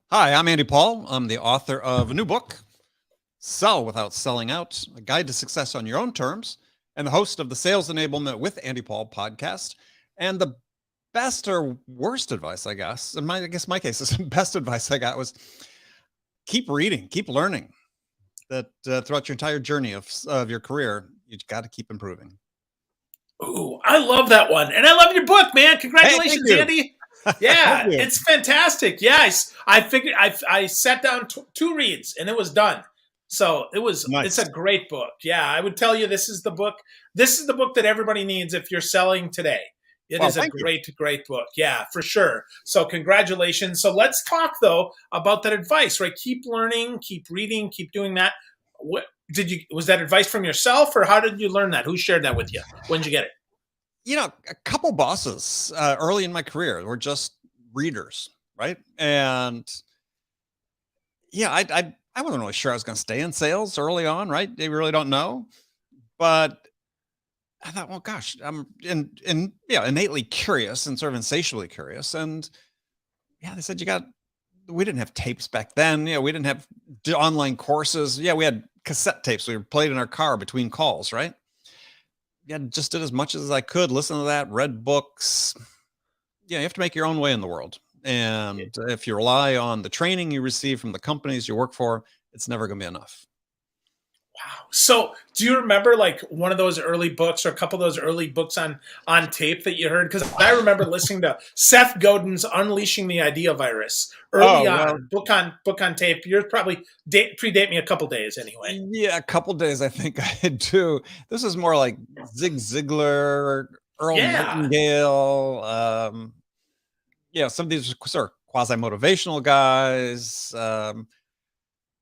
Hi, I'm Andy Paul. I'm the author of a new book, Sell Without Selling Out, a guide to success on your own terms, and the host of the Sales Enablement with Andy Paul podcast. And the best or worst advice, I guess, in I guess my case, is best advice I got was keep reading, keep learning. That throughout your entire journey of your career, you got to keep improving. Ooh, I love that one. And I love your book, man. Hey, thank Congratulations, you. Andy. Thank Yeah, you. it's fantastic. Yeah, I figured I sat down two reads and it was done. So it's Nice. a great book. Yeah, I would tell you this is the book. This is the book that everybody needs if you're selling today. It Well, is a thank you. great book. Yeah, for sure. So congratulations. So let's talk though about that advice, right? Keep learning, keep reading, keep doing that. What was that advice from yourself or how did you learn that? Who shared that with you? When did you get it? A couple bosses early in my career were just readers, right? And yeah, I wasn't really sure I was going to stay in sales early on, right? They really don't know, but I thought, well, gosh, I'm innately curious and sort of insatiably curious, and yeah, they said you got. We didn't have tapes back then. We didn't have online courses. Yeah, we had cassette tapes. We played in our car between calls, right? Yeah, just did as much as I could. Listen to that. Read books. Yeah, you have to make your own way in the world. And if you rely on the training you receive from the companies you work for, it's never going to be enough. Wow. So, do you remember like one of those early books or a couple of those early books on tape that you heard? Because I remember listening to Seth Godin's "Unleashing the Idea Virus" early Oh, well, on, book on tape. You're probably predate me a couple days anyway. yeah, a couple days I think I do. This is more like Zig Ziglar, Earl Yeah. Nightingale. Some of these are sort of quasi motivational guys.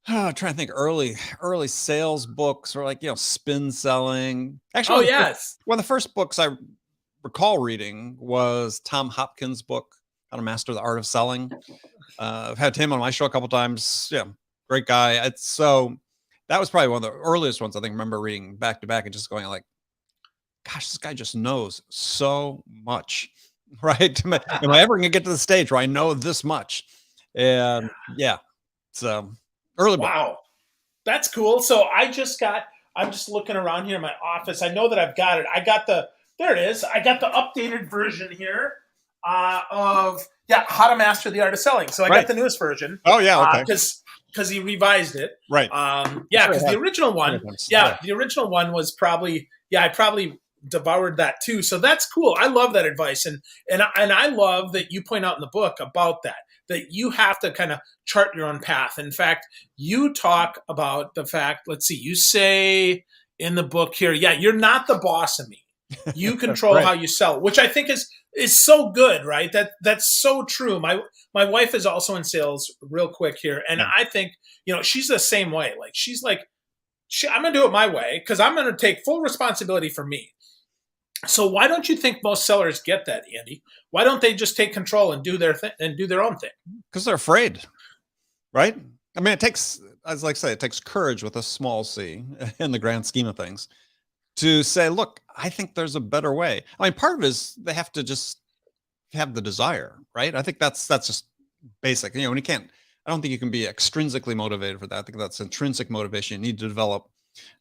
I'm trying to think early sales books or like, spin selling. Actually, Oh yes. one of the first books I recall reading was Tom Hopkins' book, How to Master the Art of Selling. I've had him on my show a couple times. Yeah, great guy. That was probably one of the earliest ones I think. Remember reading back to back and just going like, "Gosh, this guy just knows so much." Right? Am I ever going to get to the stage where I know this much? And yeah, so early book. Wow. That's cool. So I'm just looking around here in my office. I know that I've got it. There it is. I got the updated version here of, yeah, How to Master the Art of Selling. So I Right. got the newest version Oh yeah. Okay. because he revised it. Right. Yeah, Sure it because the has original one, relevance. yeah, the original one was probably, yeah, I probably devoured that too. So that's cool. I love that advice, and I love that you point out in the book about that you have to kind of chart your own path. In fact, you talk about the fact. Let's see, you say in the book here, yeah, you're not the boss of me. You control Right. how you sell, which I think is so good, right? That's so true. My wife is also in sales, real quick here, and Yeah. I think she's the same way. Like she's like, I'm going to do it my way because I'm going to take full responsibility for me. So why don't you think most sellers get that, Andy? Why don't they just take control and do their own thing? Because they're afraid, right? I mean, it takes, as like I say, it takes courage with a small c in the grand scheme of things to say, look, I think there's a better way. I mean, part of it is they have to just have the desire, right? I think that's just basic. When you can't, I don't think you can be extrinsically motivated for that. I think that's intrinsic motivation you need to develop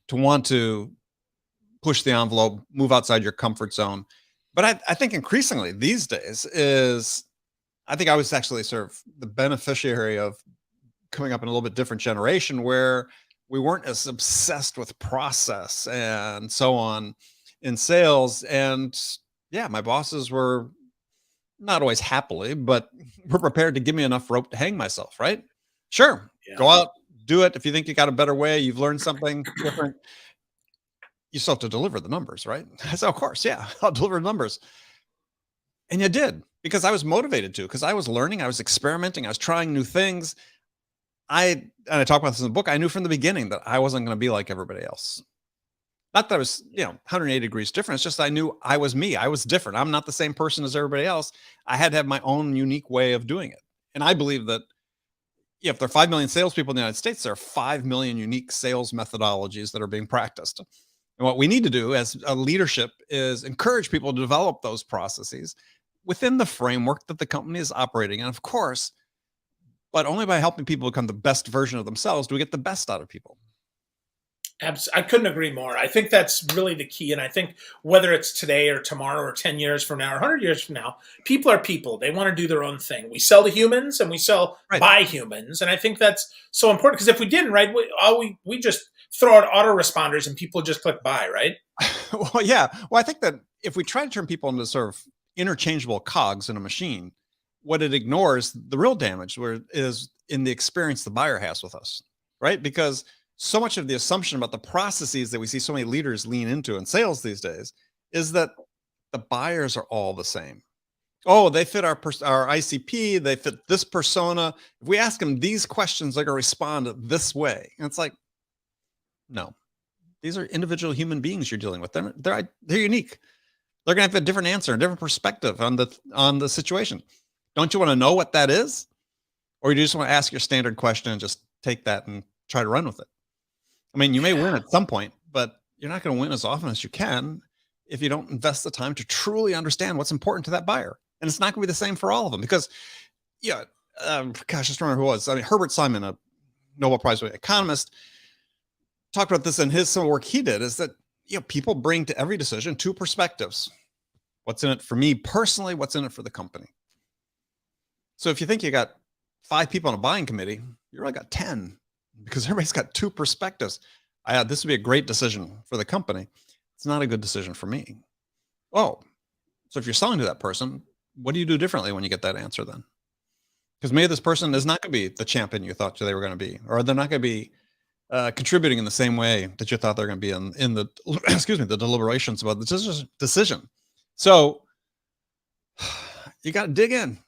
to want to push the envelope, move outside your comfort zone. But I think increasingly these days is, I think I was actually sort of the beneficiary of coming up in a little bit different generation where we weren't as obsessed with process and so on in sales. And yeah, my bosses were not always happily, but were prepared to give me enough rope to hang myself, right? Sure. Yeah. Go out, do it. If you think you got a better way, you've learned something different, you still have to deliver the numbers, right? I said, of course, yeah, I'll deliver the numbers. And you did, because I was motivated to, because I was learning, I was experimenting, I was trying new things. I talk about this in the book. I knew from the beginning that I wasn't going to be like everybody else. Not that I was, 180 degrees different. It's just I knew I was me. I was different. I'm not the same person as everybody else. I had to have my own unique way of doing it. And I believe that if there are 5 million salespeople in the United States, there are 5 million unique sales methodologies that are being practiced. And what we need to do as a leadership is encourage people to develop those processes within the framework that the company is operating. And of course, But only by helping people become the best version of themselves do we get the best out of people. I couldn't agree more. I think that's really the key. And I think whether it's today or tomorrow or 10 years from now or 100 years from now, people are people. They want to do their own thing. We sell to humans and we sell Right. by humans. And I think that's so important because if we didn't, right, we just throw out autoresponders and people just click buy, right? Well, yeah. Well, I think that if we try to turn people into sort of interchangeable cogs in a machine, what it ignores the real damage where is in the experience the buyer has with us, right? Because so much of the assumption about the processes that we see so many leaders lean into in sales these days is that the buyers are all the same. Oh, they fit our ICP, they fit this persona. If we ask them these questions, they're going to respond this way. And it's like, no, these are individual human beings you're dealing with. They're unique. They're going to have a different answer, a different perspective on the situation. Don't you want to know what that is? Or you just want to ask your standard question and just take that and try to run with it? I mean, you may win at some point, but you're not going to win as often as you can if you don't invest the time to truly understand what's important to that buyer. And it's not going to be the same for all of them because, yeah, gosh, just remember who it was. I mean, Herbert Simon, a Nobel Prize winning economist, talked about this in some work he did, is that, people bring to every decision two perspectives. What's in it for me personally? What's in it for the company? So if you think you got 5 people on a buying committee, you really got 10 because everybody's got two perspectives. This would be a great decision for the company. It's not a good decision for me. Oh, so if you're selling to that person, what do you do differently when you get that answer then? Because maybe this person is not going to be the champion you thought they were going to be, or they're not going to be contributing in the same way that you thought they're going to be in the the deliberations about the decision. So you got to dig in.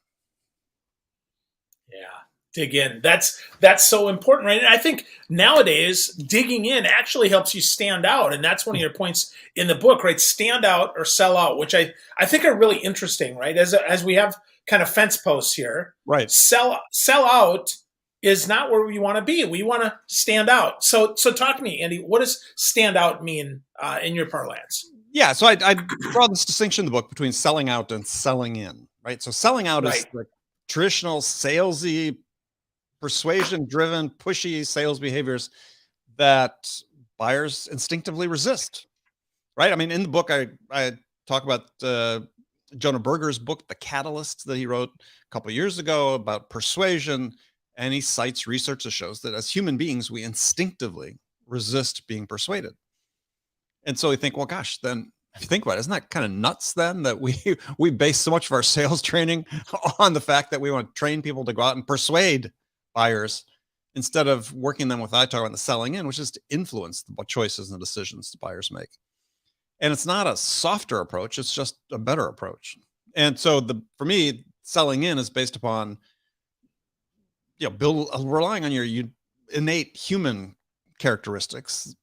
Yeah, dig in. That's so important, right? And I think nowadays digging in actually helps you stand out, and that's one of your points in the book, right? Stand out or sell out, which I think are really interesting, right? As we have kind of fence posts here, right? Sell out is not where we want to be. We want to stand out. So talk to me, Andy. What does stand out mean in your parlance? Yeah, so I draw this distinction in the book between selling out and selling in, right? So selling out is like traditional salesy, persuasion-driven, pushy sales behaviors that buyers instinctively resist, right? I mean, in the book, I talk about Jonah Berger's book, The Catalyst, that he wrote a couple of years ago about persuasion, and he cites research that shows that as human beings, we instinctively resist being persuaded. And so we think, well, gosh, then if you think about it, isn't that kind of nuts then that we base so much of our sales training on the fact that we want to train people to go out and persuade buyers instead of working them with I talk about the selling in, which is to influence the choices and the decisions the buyers make. And it's not a softer approach, it's just a better approach. And so for me, selling in is based upon relying on your innate human characteristics.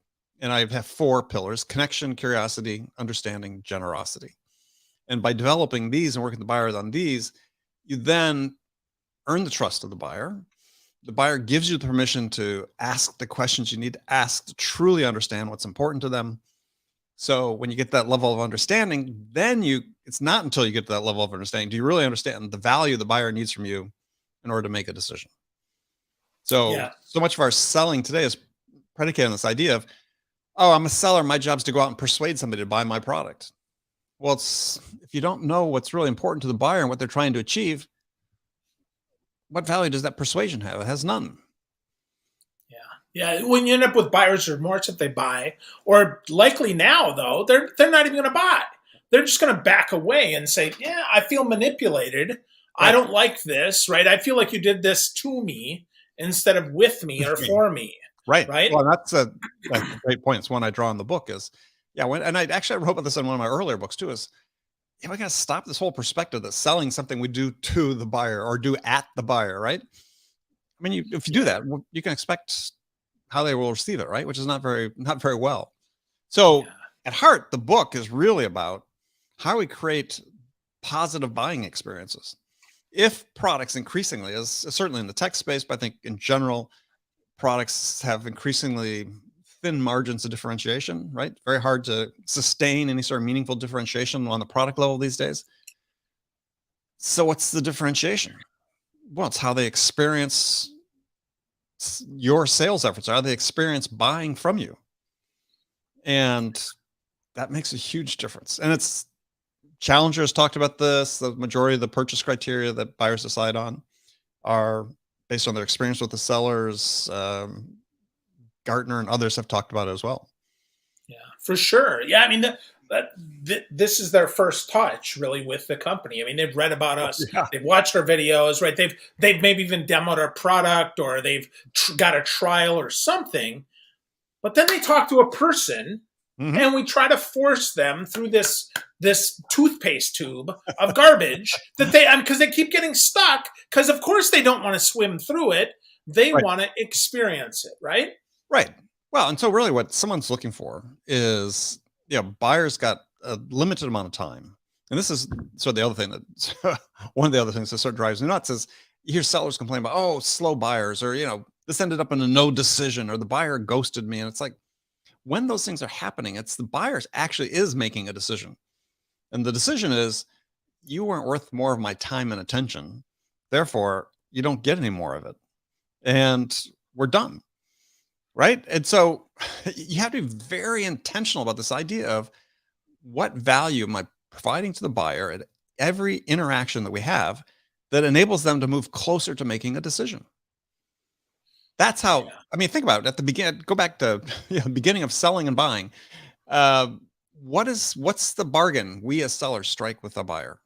And I have 4 pillars: connection, curiosity, understanding, generosity. And by developing these and working with the buyers on these, you then earn the trust of the buyer. The buyer gives you the permission to ask the questions you need to ask to truly understand what's important to them. So when you get that level of understanding, then it's not until you get to that level of understanding do you really understand the value the buyer needs from you in order to make a decision. So much of our selling today is predicated on this idea of, oh, I'm a seller. My job is to go out and persuade somebody to buy my product. Well, if you don't know what's really important to the buyer and what they're trying to achieve, what value does that persuasion have? It has none. Yeah. When you end up with buyers or remorse if they buy, or likely now though, they're not even going to buy. They're just going to back away and say, "Yeah, I feel manipulated. Right. I don't like this. Right? I feel like you did this to me instead of with me or for me." Right. Right. Well, that's a great point. It's one I draw in the book is, and I wrote about this in one of my earlier books too, is, we got to stop this whole perspective that selling something we do to the buyer or do at the buyer, right? I mean, if you do that, you can expect how they will receive it, right? Which is not very well. So at heart, the book is really about how we create positive buying experiences. If products increasingly, as certainly in the tech space, but I think in general, products have increasingly thin margins of differentiation, right? Very hard to sustain any sort of meaningful differentiation on the product level these days. So what's the differentiation? well, it's how they experience your sales efforts, how they experience buying from you. And that makes a huge difference. And it's Challengers talked about this. The majority of the purchase criteria that buyers decide on are based on their experience with the sellers. Gartner and others have talked about it as well. Yeah, for sure. Yeah, I mean this is their first touch really with the company. I mean, they've read about us, Yeah. they've watched our videos, right? They've maybe even demoed our product, or they've got a trial or something. But then they talk to a person, Mhm. and we try to force them through this toothpaste tube of garbage that because they keep getting stuck, because of course they don't want to swim through it. They Right. want to experience it, right? Right. Well, and so really what someone's looking for is, buyers got a limited amount of time. And this is sort of the other thing that one of the other things that sort of drives me nuts is you hear sellers complain about, oh, slow buyers, or, this ended up in a no decision, or the buyer ghosted me. And it's like, when those things are happening, it's the buyers actually is making a decision. And the decision is, you weren't worth more of my time and attention. Therefore, you don't get any more of it. And we're done. Right. And so you have to be very intentional about this idea of what value am I providing to the buyer at every interaction that we have that enables them to move closer to making a decision. That's how, Yeah. I mean, think about it at the beginning, go back to the beginning of selling and buying. Uh, what's the bargain we as sellers strike with a buyer?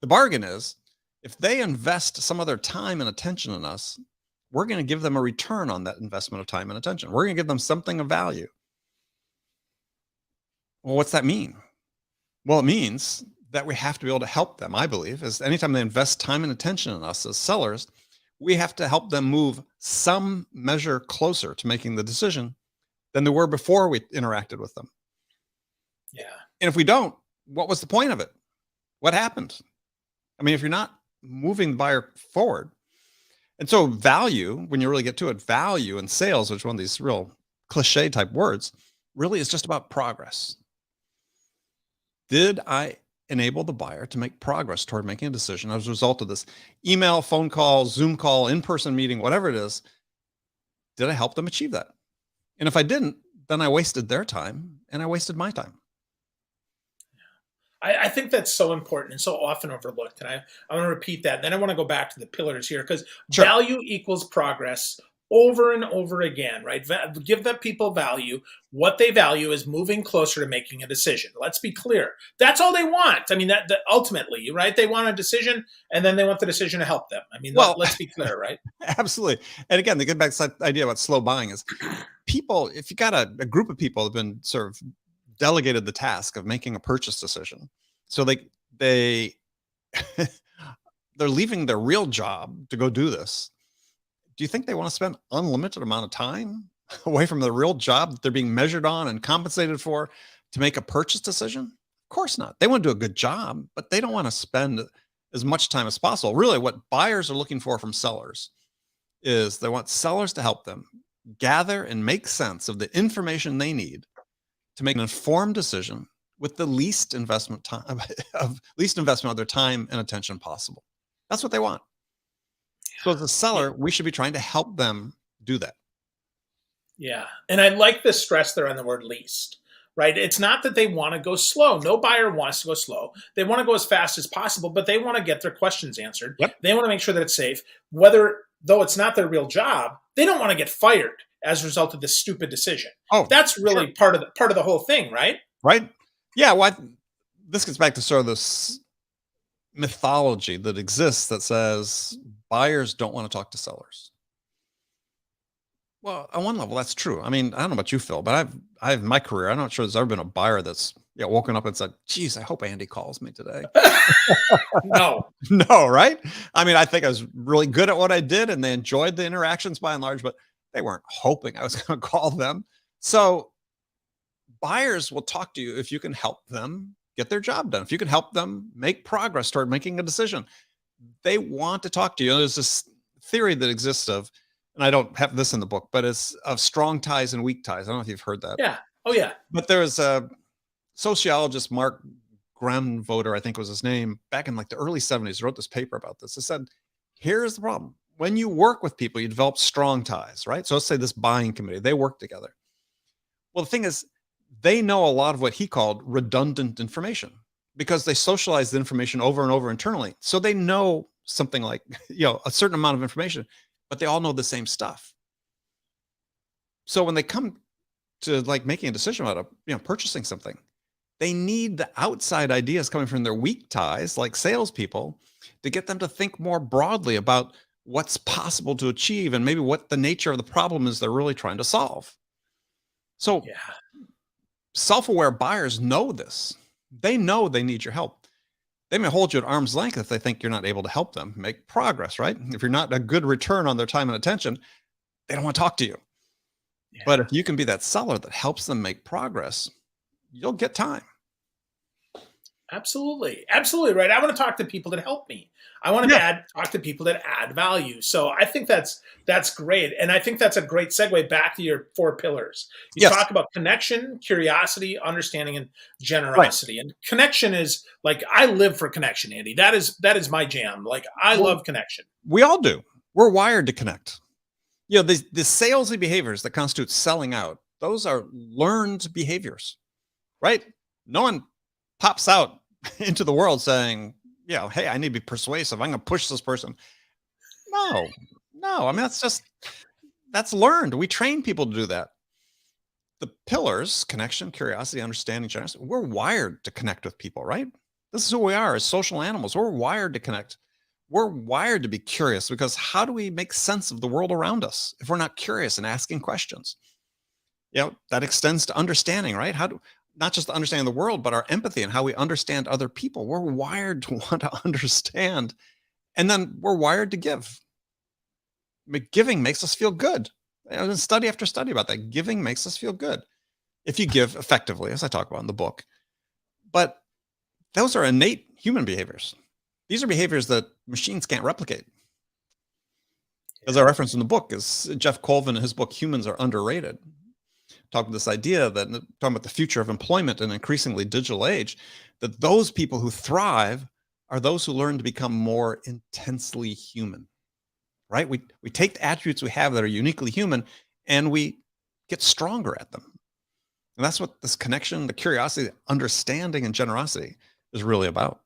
The bargain is if they invest some of their time and attention in us, we're going to give them a return on that investment of time and attention. We're going to give them something of value. Well, what's that mean? Well, it means that we have to be able to help them, I believe, is anytime they invest time and attention in us as sellers, we have to help them move some measure closer to making the decision than they were before we interacted with them. Yeah. And if we don't, what was the point of it? What happened? I mean, if you're not moving the buyer forward. And so value, when you really get to it, value in sales, which is one of these real cliche type words, really is just about progress. Did I enable the buyer to make progress toward making a decision as a result of this email, phone call, Zoom call, in-person meeting, whatever it is? Did I help them achieve that? And if I didn't, then I wasted their time and I wasted my time. I think that's so important and so often overlooked. And I want to repeat that. And then I want to go back to the pillars here, because Sure. value equals progress over and over again, right? Give the people value. What they value is moving closer to making a decision. Let's be clear. That's all they want. I mean, that ultimately, right? They want a decision, and then they want the decision to help them. I mean, Well, let's be clear, right? absolutely. And again, the get back to that idea about slow buying is people, if you got a group of people that have been sort of delegated the task of making a purchase decision, so they they're leaving their real job to go do this. Do you think they want to spend unlimited amount of time away from the real job that they're being measured on and compensated for to make a purchase decision? Of course not. They want to do a good job, but they don't want to spend as much time as possible. Really, what buyers are looking for from sellers is they want sellers to help them gather and make sense of the information they need to make an informed decision with the least investment time least investment of their time and attention possible. That's what they want. So as a Yeah. seller, we should be trying to help them do that. Yeah. And I like the stress there on the word least, right? It's not that they want to go slow. No buyer wants to go slow. They want to go as fast as possible, but they want to get their questions answered. Yep. They want to make sure that it's safe. Whether, though it's not their real job, they don't want to get fired as a result of this stupid decision. Oh, That's really sure. part of the whole thing, right? Right? Yeah. Well, this gets back to sort of this mythology that exists that says buyers don't want to talk to sellers. Well, on one level, that's true. I mean, I don't know about you, Phil, but I've in my career, I'm not sure there's ever been a buyer that's woken up and said, "Geez, I hope Andy calls me today." No. No, right? I mean, I think I was really good at what I did, and they enjoyed the interactions by and large, but they weren't hoping I was going to call them. So buyers will talk to you if you can help them get their job done. If you can help them make progress toward making a decision, they want to talk to you. There's this theory that exists of, and I don't have this in the book, but it's of strong ties and weak ties. I don't know if you've heard that, Yeah. Oh, yeah. but there's a sociologist, Mark Gremvoter, I think was his name, back in like the early 70s, wrote this paper about this. It said Here's the problem. When you work with people, you develop strong ties, right? So let's say this buying committee, they work together. Well, the thing is, they know a lot of what he called redundant information because they socialize the information over and over internally. So they know something like, a certain amount of information, but they all know the same stuff. So when they come to like making a decision about purchasing something, they need the outside ideas coming from their weak ties, like salespeople, to get them to think more broadly about what's possible to achieve and maybe what the nature of the problem is they're really trying to solve. So Yeah. self-aware buyers know this. They know they need your help. They may hold you at arm's length if they think you're not able to help them make progress, right? If you're not a good return on their time and attention, they don't want to talk to you. Yeah. But if you can be that seller that helps them make progress, you'll get time. Absolutely. Absolutely right. I want to talk to people that help me. I want to talk to people that add value. So I think that's great. And I think that's a great segue back to your 4 pillars. You Yes. talk about connection, curiosity, understanding, and Right. generosity. And connection is like, I live for connection, Andy. That is my jam. Like, I Well, love connection. we all do. We're wired to connect. The salesy behaviors that constitute selling out, those are learned behaviors, right? No one pops out into the world saying, hey, I need to be persuasive. I'm going to push this person. No, no. I mean, that's learned. We train people to do that. The pillars, connection, curiosity, understanding, generosity, we're wired to connect with people, right? This is who we are as social animals. We're wired to connect. We're wired to be curious because how do we make sense of the world around us if we're not curious and asking questions? That extends to understanding, right? Not just understanding the world, but our empathy and how we understand other people. We're wired to want to understand. And then we're wired to give. Giving makes us feel good. There's study after study about that. Giving makes us feel good if you give effectively, as I talk about in the book. But those are innate human behaviors. These are behaviors that machines can't replicate. As I referenced in the book, is Jeff Colvin in his book, Humans Are Underrated. Talking about this idea that, talking about the future of employment in an increasingly digital age, that those people who thrive are those who learn to become more intensely human, right? We take the attributes we have that are uniquely human and we get stronger at them. And that's what this connection, the curiosity, understanding, and generosity is really about.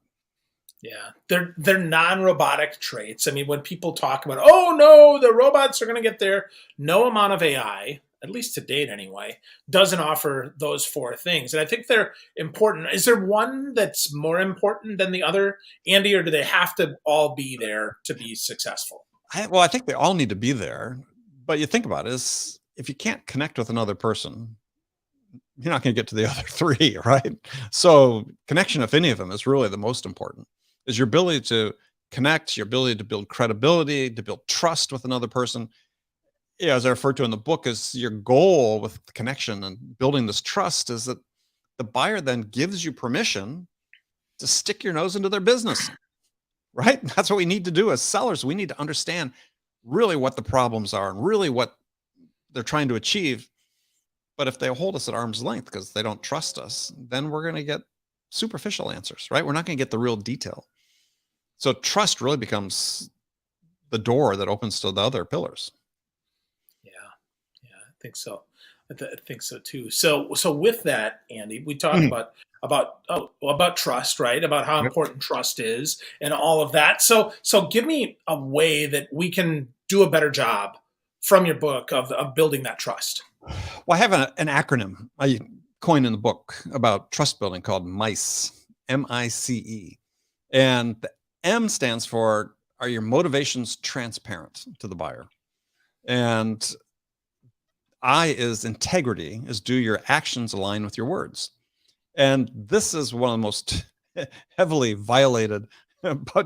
Yeah, they're non-robotic traits. I mean, when people talk about, oh no, the robots are going to get there, no amount of AI, at least to date anyway, doesn't offer those 4 things. And I think they're important. Is there one that's more important than the other, Andy, or do they have to all be there to be successful? I think they all need to be there. But you think about it, is if you can't connect with another person, you're not going to get to the other 3, right? So connection, if any of them, is really the most important. Is your ability to connect, your ability to build credibility, to build trust with another person. As I referred to in the book, is your goal with the connection and building this trust is that the buyer then gives you permission to stick your nose into their business, right? That's what we need to do as sellers. We need to understand really what the problems are and really what they're trying to achieve. But if they hold us at arm's length because they don't trust us, then we're going to get superficial answers, right? We're not going to get the real detail. So trust really becomes the door that opens to the other pillars. Yeah, I think so. I think so too. So with that, Andy, we talked about trust, right? About how important trust is and all of that. So give me a way that we can do a better job from your book of building that trust. Well, I have an acronym I coined in the book about trust building called MICE, M-I-C-E. And the M stands for, are your motivations transparent to the buyer? And I is integrity, is do your actions align with your words? And this is one of the most heavily violated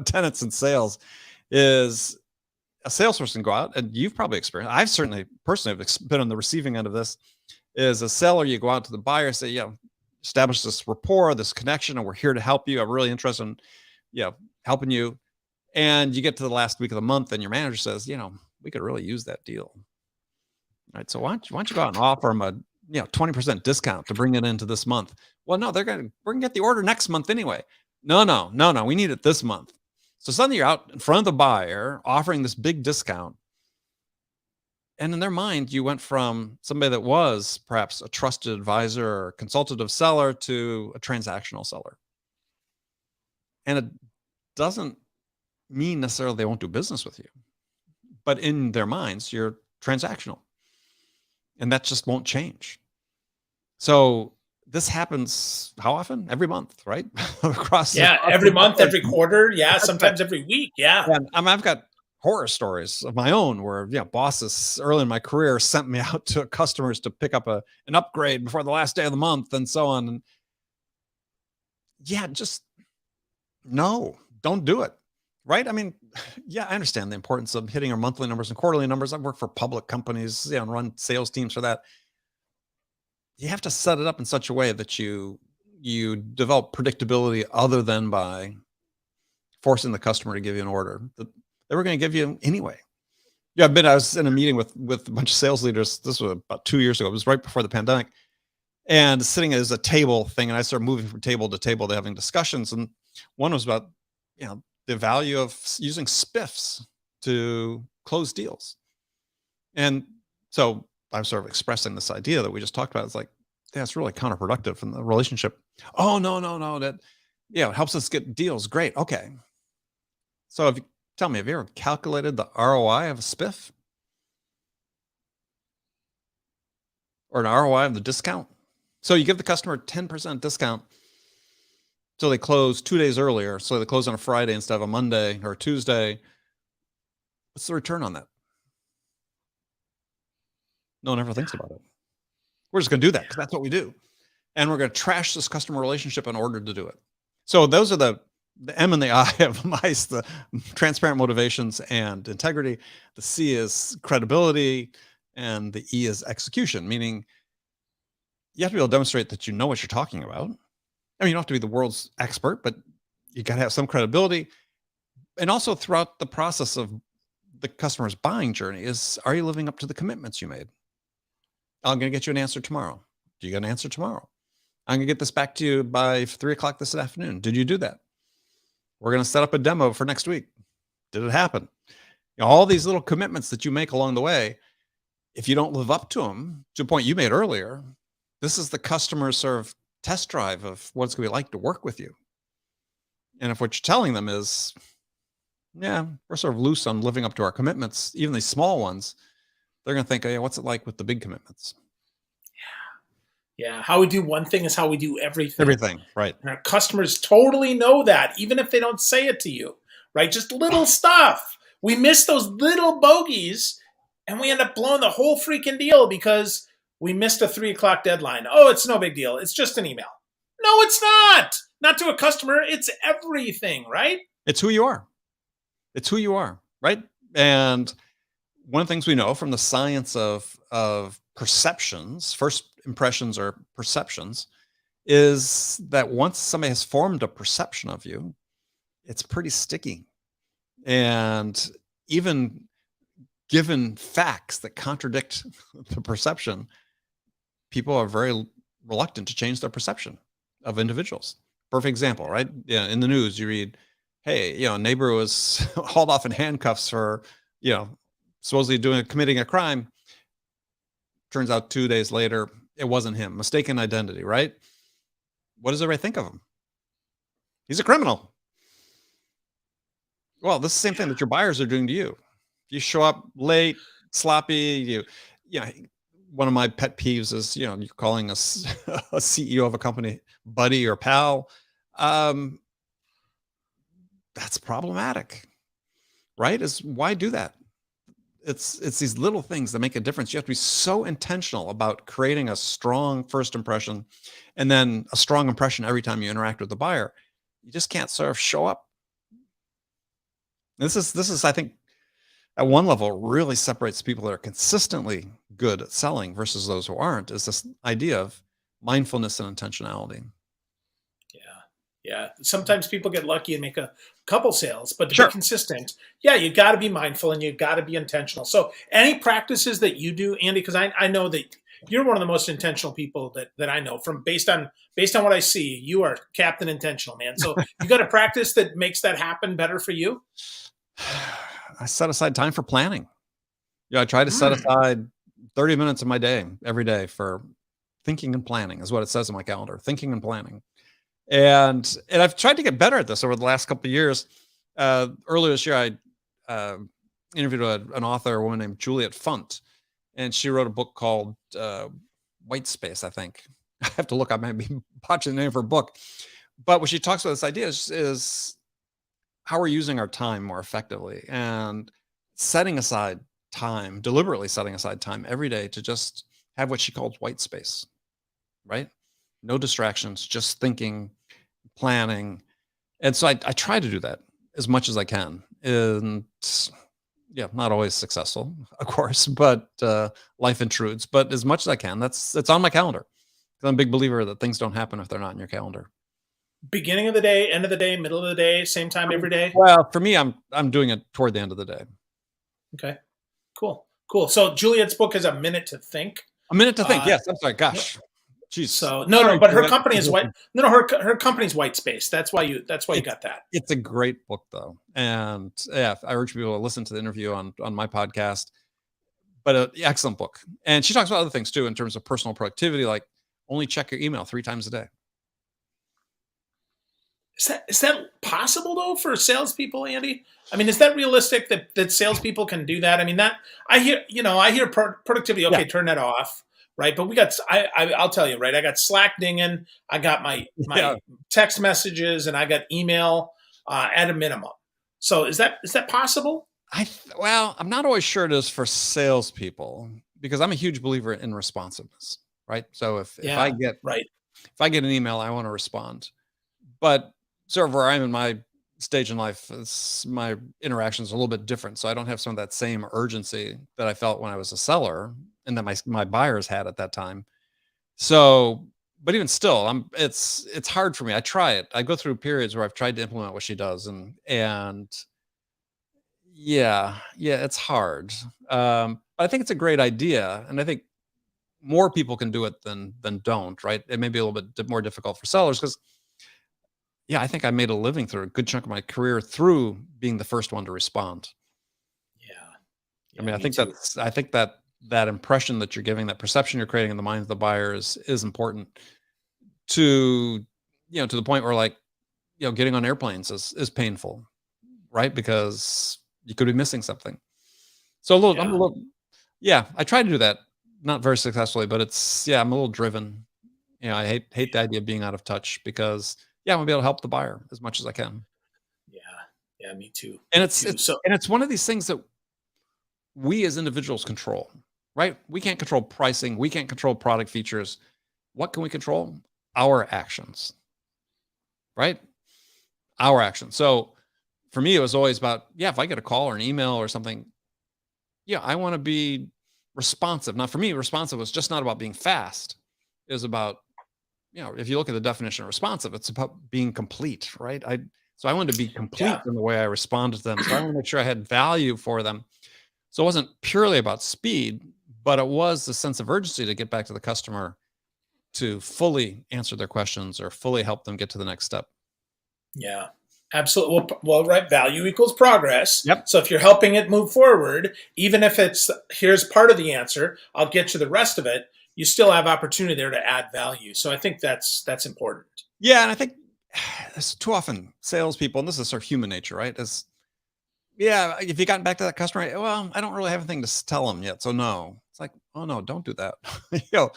tenets in sales is a salesperson go out, and you've probably experienced, I've certainly personally been on the receiving end of this, is a seller, you go out to the buyer, say, establish this rapport, this connection, and we're here to help you. I'm really interested in, helping you. And you get to the last week of the month and your manager says, we could really use that deal. All right. So why don't you go out and offer them a 20% discount to bring it into this month? Well, no, we're gonna get the order next month anyway. No, we need it this month. So suddenly you're out in front of the buyer offering this big discount. And in their mind, you went from somebody that was perhaps a trusted advisor or consultative seller to a transactional seller. And it doesn't mean necessarily they won't do business with you, but in their minds, you're transactional. And that just won't change. So this happens how often? Every month, right? across every the month, board. every quarter. Yeah, That's right. sometimes every week. Yeah. And I've got horror stories of my own where bosses early in my career sent me out to customers to pick up an upgrade before the last day of the month and so on. And just no, don't do it. Right. I mean, I understand the importance of hitting our monthly numbers and quarterly numbers. I've worked for public companies, and run sales teams for that. You have to set it up in such a way that you develop predictability other than by forcing the customer to give you an order that they were going to give you anyway. I was in a meeting with a bunch of sales leaders. This was about 2 years ago. It was right before the pandemic, and sitting as a table thing. And I started moving from table to table, to having discussions. And one was about, the value of using spiffs to close deals. And so I'm sort of expressing this idea that we just talked about. It's like, it's really counterproductive in the relationship. Oh, no. That, it helps us get deals. Great. Okay. So tell me, have you ever calculated the ROI of a spiff? Or an ROI of the discount? So you give the customer 10% discount so they close 2 days earlier. So they close on a Friday instead of a Monday or a Tuesday. What's the return on that? No one ever thinks about it. We're just going to do that because that's what we do. And we're going to trash this customer relationship in order to do it. So those are the M and the I of MICE, the transparent motivations and integrity. The C is credibility, and the E is execution, meaning you have to be able to demonstrate that you know what you're talking about. I mean, you don't have to be the world's expert, but you got to have some credibility. And also throughout the process of the customer's buying journey are you living up to the commitments you made? I'm going to get you an answer tomorrow. Do you get an answer tomorrow? I'm going to get this back to you by 3:00 this afternoon. Did you do that? We're going to set up a demo for next week. Did it happen? All these little commitments that you make along the way, if you don't live up to them, to a point you made earlier, this is the customer's sort of test drive of what it's going to be like to work with you. And if what you're telling them is, we're sort of loose on living up to our commitments, even these small ones, they're going to think, what's it like with the big commitments? Yeah. How we do one thing is how we do everything. Everything, right. And our customers totally know that, even if they don't say it to you, right? Just little stuff. We miss those little bogeys and we end up blowing the whole freaking deal because we missed a 3:00 deadline. Oh, it's no big deal. It's just an email. No, it's not. Not to a customer. It's everything, right? It's who you are. It's who you are, right? And one of the things we know from the science of perceptions, first impressions or perceptions, is that once somebody has formed a perception of you, it's pretty sticky. And even given facts that contradict the perception, people are very reluctant to change their perception of individuals. Perfect example, right? Yeah, in the news, you read, hey, a neighbor was hauled off in handcuffs for, supposedly committing a crime. Turns out 2 days later, it wasn't him. Mistaken identity, right? What does everybody think of him? He's a criminal. Well, this is the same thing that your buyers are doing to you. You show up late, sloppy, one of my pet peeves is, you're calling a CEO of a company buddy or pal. That's problematic, right? Why do that? It's these little things that make a difference. You have to be so intentional about creating a strong first impression and then a strong impression every time you interact with the buyer. You just can't sort of show up. This is, I think, at one level, really separates people that are consistently good at selling versus those who aren't, is this idea of mindfulness and intentionality. Yeah. Sometimes people get lucky and make a couple sales, but to Sure. be consistent, you got to be mindful and you got to be intentional. So any practices that you do, Andy, because I know that you're one of the most intentional people that I know from based on what I see. You are Captain Intentional, man. So you got a practice that makes that happen better for you. I set aside time for planning. Yeah, I try to set Mm. aside 30 minutes of my day every day for thinking and planning is what it says in my calendar, thinking and planning. And I've tried to get better at this over the last couple of years. Earlier this year, I interviewed an author, a woman named Juliet Funt, and she wrote a book called White Space, I think. I have to look. I might be botching the name of her book. But what she talks about this idea is how we're using our time more effectively and setting aside time, deliberately setting aside time every day to just have what she calls white space, right? No distractions, just thinking, planning. And so I try to do that as much as I can. And yeah, not always successful, of course, but life intrudes. But as much as I can, it's on my calendar. 'Cause I'm a big believer that things don't happen if they're not in your calendar. Beginning of the day, end of the day, middle of the day, same time every day. Well, for me, I'm doing it toward the end of the day. Okay, cool, cool. So Juliet's book is A Minute to Think. A minute to think. Uh, Yes, I'm sorry. Gosh, jeez. so no, Sorry, but her Juliet. company is white. No, her company's White Space. That's why you It's got that. it's a great book though, and yeah, I urge people to listen to the interview on my podcast. But an excellent book, and she talks about other things too in terms of personal productivity, like only check your email 3 times a day. Is that possible though for salespeople, Andy? I mean, is that realistic that salespeople can do that? I mean, that I hear productivity. Yeah, Okay, turn that off, right? But I'll tell you, right? I got Slack dinging. I got my yeah. text messages, and I got email at a minimum. So is that possible? Well, I'm not always sure it is for salespeople because I'm a huge believer in responsiveness, right? So Yeah, right. if I get an email, I want to respond. But sort of where I'm in my stage in life, my interactions are a little bit different. So I don't have some of that same urgency that I felt when I was a seller and that my buyers had at that time. So, but even still, it's hard for me. I try it. I go through periods where I've tried to implement what she does, and yeah, it's hard. But I think it's a great idea, and I think more people can do it than don't. Right? It may be a little bit more difficult for sellers because yeah, I think I made a living through a good chunk of my career through being the first one to respond. Yeah, I yeah, mean, me too. I think that impression that you're giving, that perception you're creating in the minds of the buyer is important to to the point where like getting on airplanes is painful, right? Because you could be missing something. So I'm a Yeah, little yeah, I try to do that, not very successfully, but I'm a little driven. I hate the idea of being out of touch because yeah, I want to be able to help the buyer as much as I can. yeah, yeah, me too. And Me too. So it's one of these things that we as individuals control, right? We can't control pricing, we can't control product features. What can we control? Our actions, right? Our actions. So for me, it was always about, yeah, if I get a call or an email or something, yeah, I want to be responsive. Now, for me, responsive was just not about being fast. It was about, if you look at the definition of responsive, it's about being complete, right? So I wanted to be complete yeah, in the way I responded to them. So I want to make sure I had value for them. So it wasn't purely about speed, but it was the sense of urgency to get back to the customer to fully answer their questions or fully help them get to the next step. yeah, absolutely. Well, right. Value equals progress. Yep. So if you're helping it move forward, even if it's here's part of the answer, I'll get you the rest of it. You still have opportunity there to add value. So I think that's important. Yeah, and I think it's too often salespeople, and this is sort of human nature, right? Is yeah, if you gotten back to that customer, well, I don't really have anything to tell them yet, so no. It's like, oh no, don't do that. you know,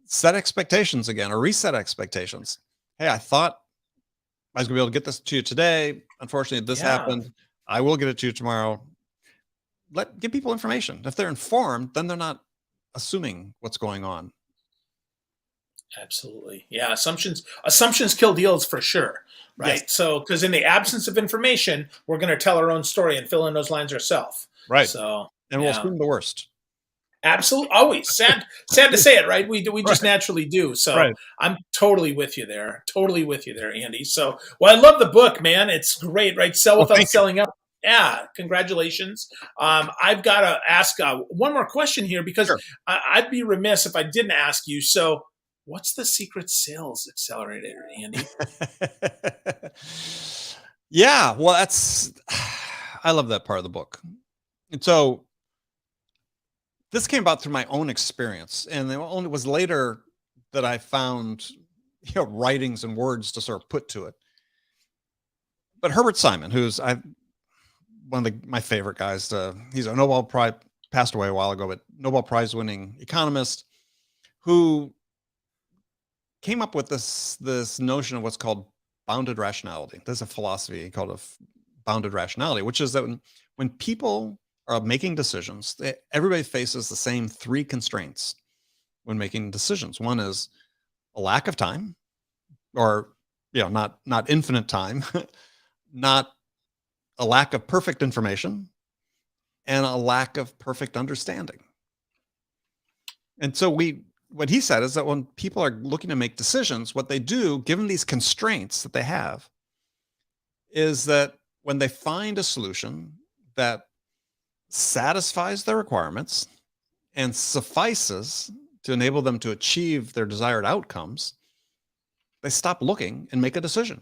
Set expectations again, or reset expectations. Hey, I thought I was gonna be able to get this to you today. Unfortunately, this Yeah. happened. I will get it to you tomorrow. Give people information. If they're informed, then they're not assuming what's going on. Absolutely. Yeah. Assumptions kill deals for sure. Yes, Right. So, because in the absence of information, we're going to tell our own story and fill in those lines ourselves. right. So, And we'll yeah, assume the worst. absolutely. Always sad to say it, right? We Right, just naturally do. So, right. I'm totally with you there. Totally with you there, Andy. So, well, I love the book, man. It's great, right? Sell Well, without thank you. selling up. Yeah, congratulations. I've got to ask one more question here because Sure. I'd be remiss if I didn't ask you. So, what's the secret sales accelerator, Andy? Yeah, well, that's I love that part of the book. And so this came about through my own experience, and it only was later that I found writings and words to sort of put to it. But Herbert Simon, who's one of my favorite guys, he's a Nobel Prize, passed away a while ago, but Nobel Prize winning economist who came up with this notion of what's called bounded rationality. There's a philosophy called bounded rationality, which is that when people are making decisions, everybody faces the same three constraints when making decisions. One is a lack of time, or not infinite time, not a lack of perfect information, and a lack of perfect understanding. And so what he said is that when people are looking to make decisions, what they do, given these constraints that they have, is that when they find a solution that satisfies their requirements and suffices to enable them to achieve their desired outcomes, they stop looking and make a decision.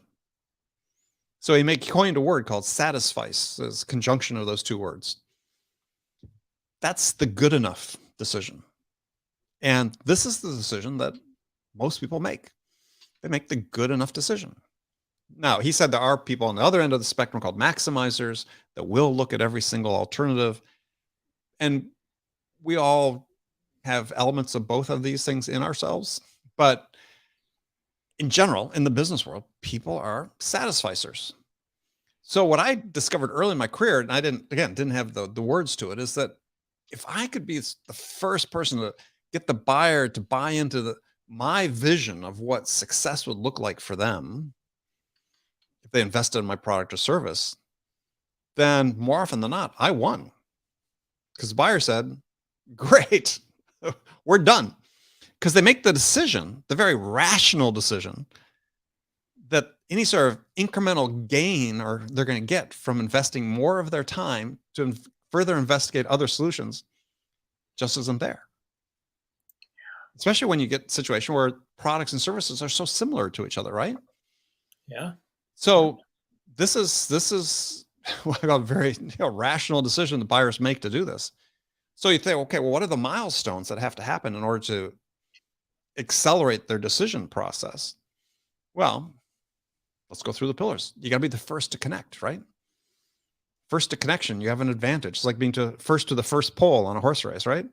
So he coined a word called satisfice as conjunction of those two words. That's the good enough decision. And this is the decision that most people make. They make the good enough decision. Now, he said there are people on the other end of the spectrum called maximizers that will look at every single alternative. And we all have elements of both of these things in ourselves. But in general, in the business world, people are satisficers. So what I discovered early in my career, and I didn't have the words to it, is that if I could be the first person to get the buyer to buy into my vision of what success would look like for them if they invested in my product or service, then more often than not, I won. Because the buyer said, great, we're done. Because they make the decision, the very rational decision, that any sort of incremental gain or they're going to get from investing more of their time to further investigate other solutions just isn't there. Especially when you get a situation where products and services are so similar to each other, right? Yeah. So this is what I call a very rational decision the buyers make to do this. So you think, okay, well, what are the milestones that have to happen in order to accelerate their decision process? Well, let's go through the pillars. You got to be the first to connect, right? First to connection, you have an advantage. It's like being first to the first pole on a horse race, right?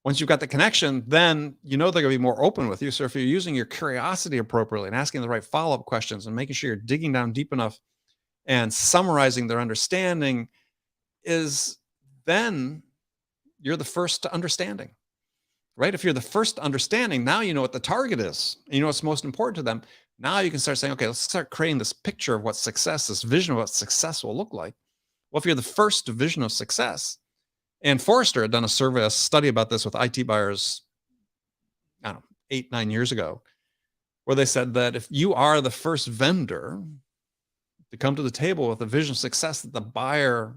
Once you've got the connection, then they're going to be more open with you. So if you're using your curiosity appropriately and asking the right follow-up questions and making sure you're digging down deep enough and summarizing their understanding, then you're the first to understanding, right? If you're the first to understanding, now you know what the target is. And you know what's most important to them. Now you can start saying, okay, let's start creating this picture of what success, this vision of what success will look like. Well, if you're the first vision of success, and Forrester had done a study about this with IT buyers, I don't know, 8, 9 years ago, where they said that if you are the first vendor to come to the table with a vision of success that the buyer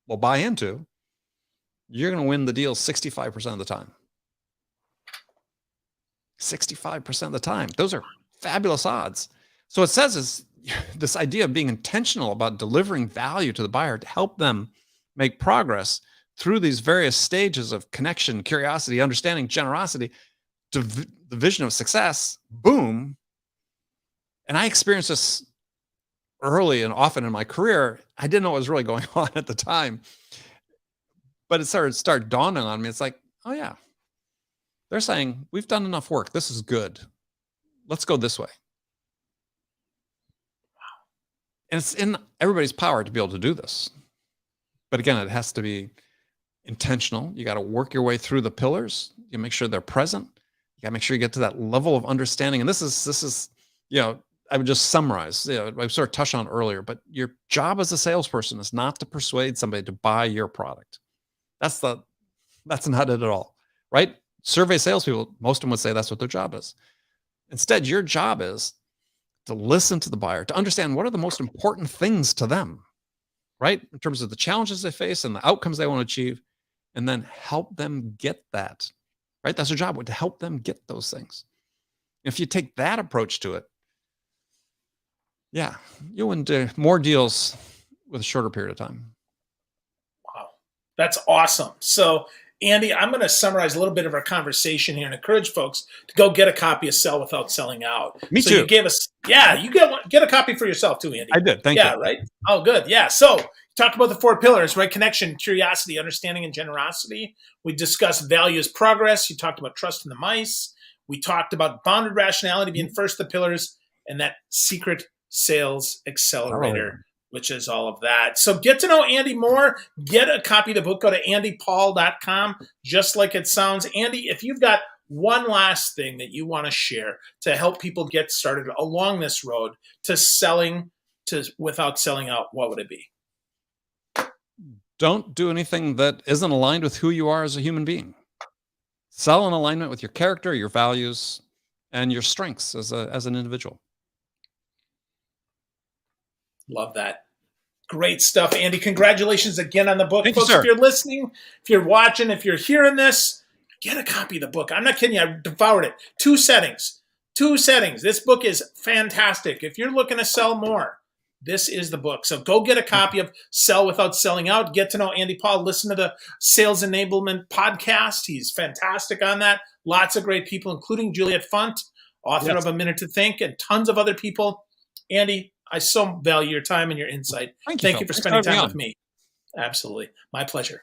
will buy into, you're going to win the deal 65% of the time. 65% of the time. Those are fabulous odds. So it says is this idea of being intentional about delivering value to the buyer to help them make progress through these various stages of connection, curiosity, understanding, generosity, to the vision of success, boom. And I experienced this early and often in my career. I didn't know what was really going on at the time, but it started dawning on me. It's like, oh yeah, they're saying, we've done enough work. This is good. Let's go this way. And it's in everybody's power to be able to do this. But again, it has to be intentional. You got to work your way through the pillars. You make sure they're present. You got to make sure you get to that level of understanding. And this is, I would just summarize, I sort of touched on earlier, but your job as a salesperson is not to persuade somebody to buy your product. That's not it at all, right? Survey salespeople, most of them would say that's what their job is. Instead, your job is to listen to the buyer, to understand what are the most important things to them, right? In terms of the challenges they face and the outcomes they want to achieve, and then help them get that, right? That's their job, to help them get those things. If you take that approach to it, yeah, you'll win more deals with a shorter period of time. Wow. That's awesome. So, Andy, I'm going to summarize a little bit of our conversation here and encourage folks to go get a copy of Sell Without Selling Out. Me so too. You gave us, yeah, you get a copy for yourself too, Andy. I did. Thank you. Yeah, right? Oh, good. Yeah. So, you talked about the 4 pillars, right? Connection, curiosity, understanding, and generosity. We discussed value as progress. You talked about trust in the mice. We talked about bounded rationality being first the pillars, and that secret sales accelerator, which is all of that. So get to know Andy more. Get a copy of the book. Go to andypaul.com, just like it sounds. Andy, if you've got one last thing that you want to share to help people get started along this road to selling without selling out, what would it be? Don't do anything that isn't aligned with who you are as a human being. Sell in alignment with your character, your values, and your strengths as an individual. Love that. Great stuff, Andy. Congratulations again on the book. Thank Folks, you, sir. if you're listening, if you're watching, if you're hearing this, get a copy of the book. I'm not kidding you. I devoured it. 2 settings. 2 settings. This book is fantastic. If you're looking to sell more, this is the book. So go get a copy of Sell Without Selling Out. Get to know Andy Paul. Listen to the Sales Enablement podcast. He's fantastic on that. Lots of great people, including Juliet Funt, author of A Minute to Think, and tons of other people. Andy, I so value your time and your insight. Thank you for spending time with me. Absolutely. My pleasure.